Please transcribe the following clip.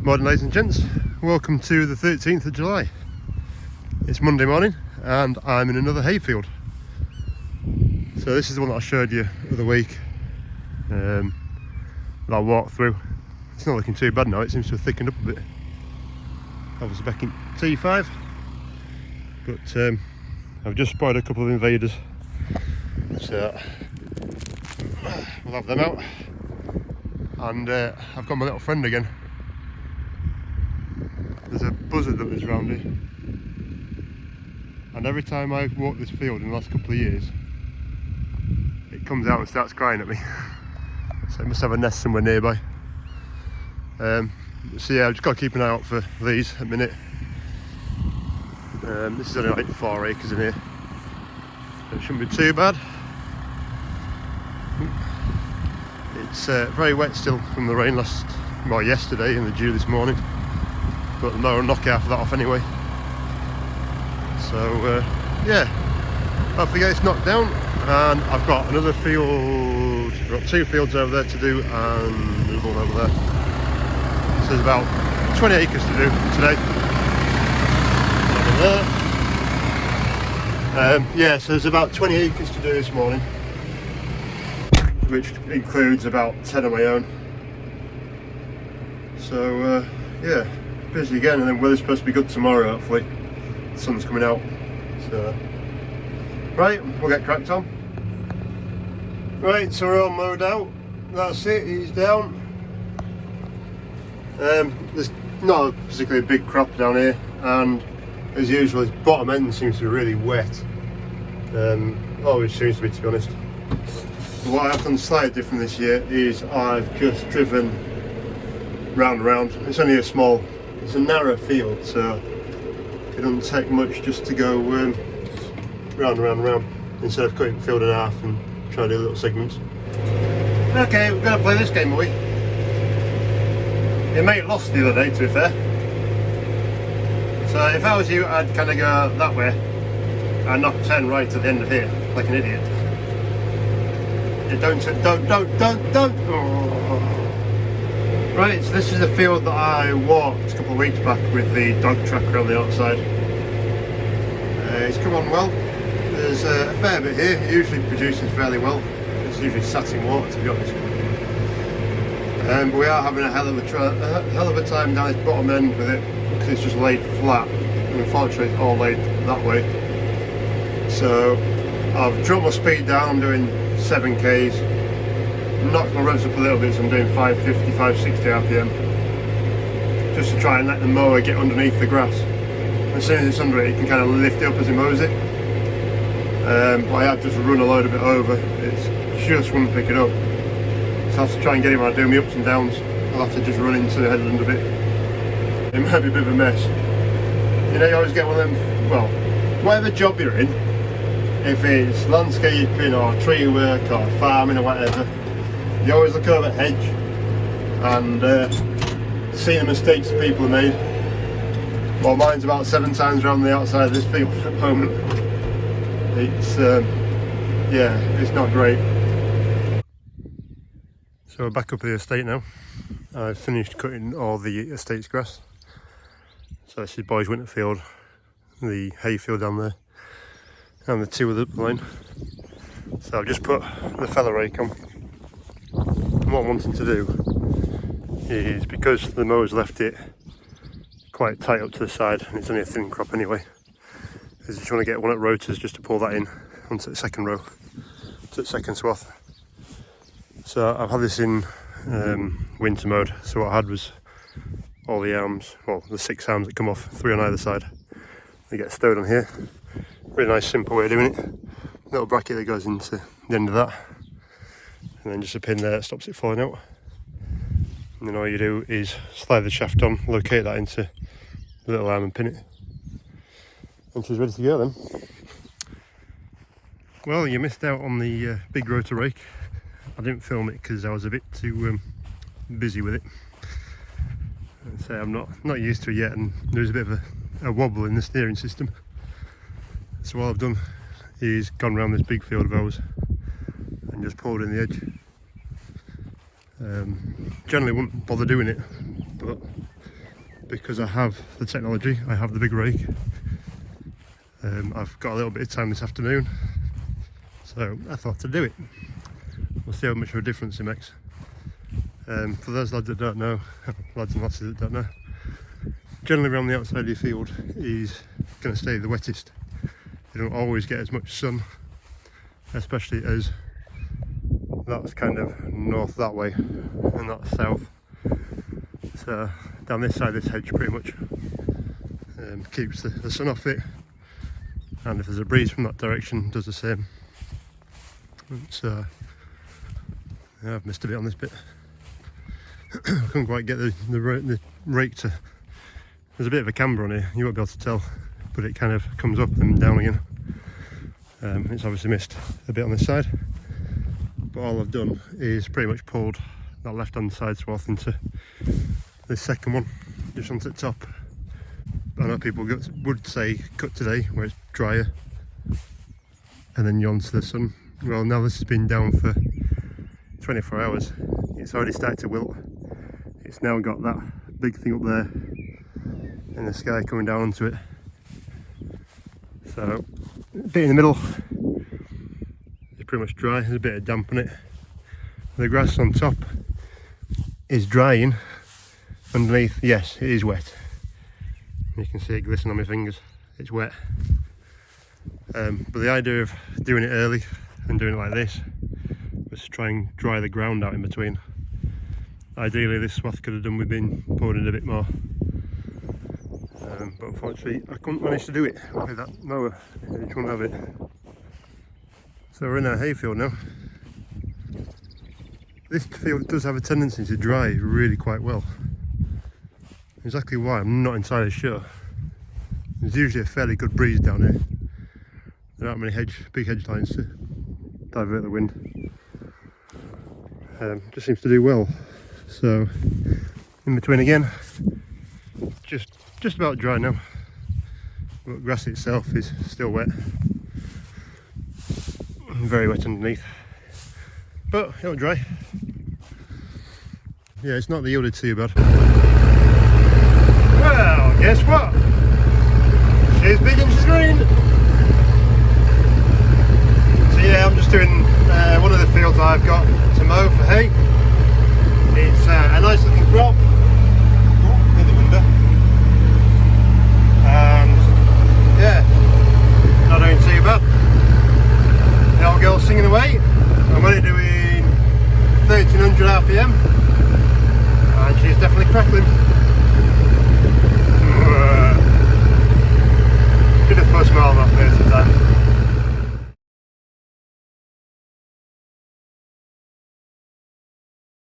Morning ladies and gents, welcome to the 13th of July. It's Monday morning and I'm in another hayfield. So this is the one that I showed you the other week that I walked through. It's not looking too bad now, it seems to have thickened up a bit. Obviously back in T5, but I've just spotted a couple of invaders, so we'll have them out. And I've got my little friend again. There's a buzzard that lives around here, and every time I've walked this field in the last couple of years, it comes out and starts crying at me. So it must have a nest somewhere nearby. So yeah, I've just got to keep an eye out for these at the minute. This is only like 4 acres in here, so it shouldn't be too bad. It's very wet still from the rain yesterday and the dew this morning. But the mower will knock half of that off anyway. So yeah, hopefully get this knocked down. And I've got another field, I've got 2 fields over there to do and another one over there. So there's about 20 acres to do today. Yeah, so there's about 20 acres to do this morning, which includes about 10 of my own. So yeah, busy again, and then weather's supposed to be good tomorrow, hopefully. The sun's coming out. So right, we'll get cracked on. Right, so we're all mowed out. That's it, he's down. There's not a particularly big crop down here, and as usual his bottom end seems to be really wet. Always seems to be honest. What I've done slightly different this year is I've just driven round and round. It's only it's a narrow field, so it doesn't take much just to go round and round and round, instead of cutting the field in half and trying to do little segments. Okay, we're going to play this game, are we? Your mate lost the other day, to be fair. So if I was you, I'd kind of go that way and not turn right to the end of here, like an idiot. Don't. Oh. Right, so this is the field that I walked a couple of weeks back with the dog tracker on the outside. It's come on well. There's a fair bit here. It usually produces fairly well. It's usually sat in water, to be honest. But we are having a hell of a time down this bottom end with it, because it's just laid flat. And unfortunately it's all laid that way. So I've dropped my speed down. I'm doing 7 k's. Knocked my revs up a little bit, so I'm doing 550, 560 RPM, just to try and let the mower get underneath the grass. As soon as it's under it, you can kind of lift it up as it mows it. But I have just run a load of it over. It's just wouldn't pick it up. So I have to try and get it when I do my ups and downs. I'll have to just run into the headland a bit. It might be a bit of a mess. You know, you always get one of them, well, whatever job you're in, if it's landscaping or tree work or farming or whatever, you always look over the hedge and see the mistakes that people have made. Well, mine's about 7 times around the outside of this field at the moment. It's yeah, it's not great. So we're back up at the estate now. I've finished cutting all the estate's grass. So this is Boys Winterfield, the hayfield down there, and the 2 of the line. So I've just put the feather rake on. And what I'm wanting to do is, because the mower's left it quite tight up to the side and it's only a thin crop anyway, is just want to get one at rotors just to pull that in onto the second row, to the second swath. So I've had this in winter mode, so what I had was all the arms, well the 6 arms that come off, 3 on either side. They get stowed on here. Really nice simple way of doing it. Little bracket that goes into the end of that, and then just a pin there that stops it falling out. And then all you do is slide the shaft on, locate that into the little arm and pin it. And she's ready to go then. Well, you missed out on the big rotor rake. I didn't film it because I was a bit too busy with it. So I'm not used to it yet, and there's a bit of a wobble in the steering system. So what I've done is gone around this big field of ours and just pulled in the edge. Generally wouldn't bother doing it, but because I have the technology, I have the big rake. I've got a little bit of time this afternoon, so I thought to do it. We'll see how much of a difference it makes. For those lads that don't know, lads and lasses that don't know, generally around the outside of your field is going to stay the wettest. You don't always get as much sun, especially as that's kind of north that way and that's south. So down this side of this hedge pretty much keeps the sun off it, and if there's a breeze from that direction does the same. So yeah, I've missed a bit on this bit. I couldn't quite get the rake to, there's a bit of a camber on here, you won't be able to tell, but it kind of comes up and down again. It's obviously missed a bit on this side, but all I've done is pretty much pulled that left hand side swath into this second one, just onto the top. I know people would say cut today where it's drier and then you're onto the sun. Well, now this has been down for 24 hours, it's already started to wilt. It's now got that big thing up there in the sky coming down onto it. So a bit in the middle is pretty much dry, there's a bit of damp on it. The grass on top is drying, underneath, yes, it is wet. You can see it glistening on my fingers, it's wet. But the idea of doing it early and doing it like this was to try and dry the ground out in between. Ideally this swath could have done with being poured in a bit more. But unfortunately I couldn't manage to do it with that mower, I just wouldn't have it. So we're in our hayfield now. This field does have a tendency to dry really quite well. Exactly why, I'm not entirely sure. There's usually a fairly good breeze down here. There aren't many big hedge lines to divert the wind. Just seems to do well. So in between again, just about dry now. But grass itself is still wet. Very wet underneath. But it'll dry. Yeah, it's not the yielded too bad. Well, guess what? She's big and she's green. So yeah, I'm just doing one of the fields I've got to mow for hay. It's a nice looking crop.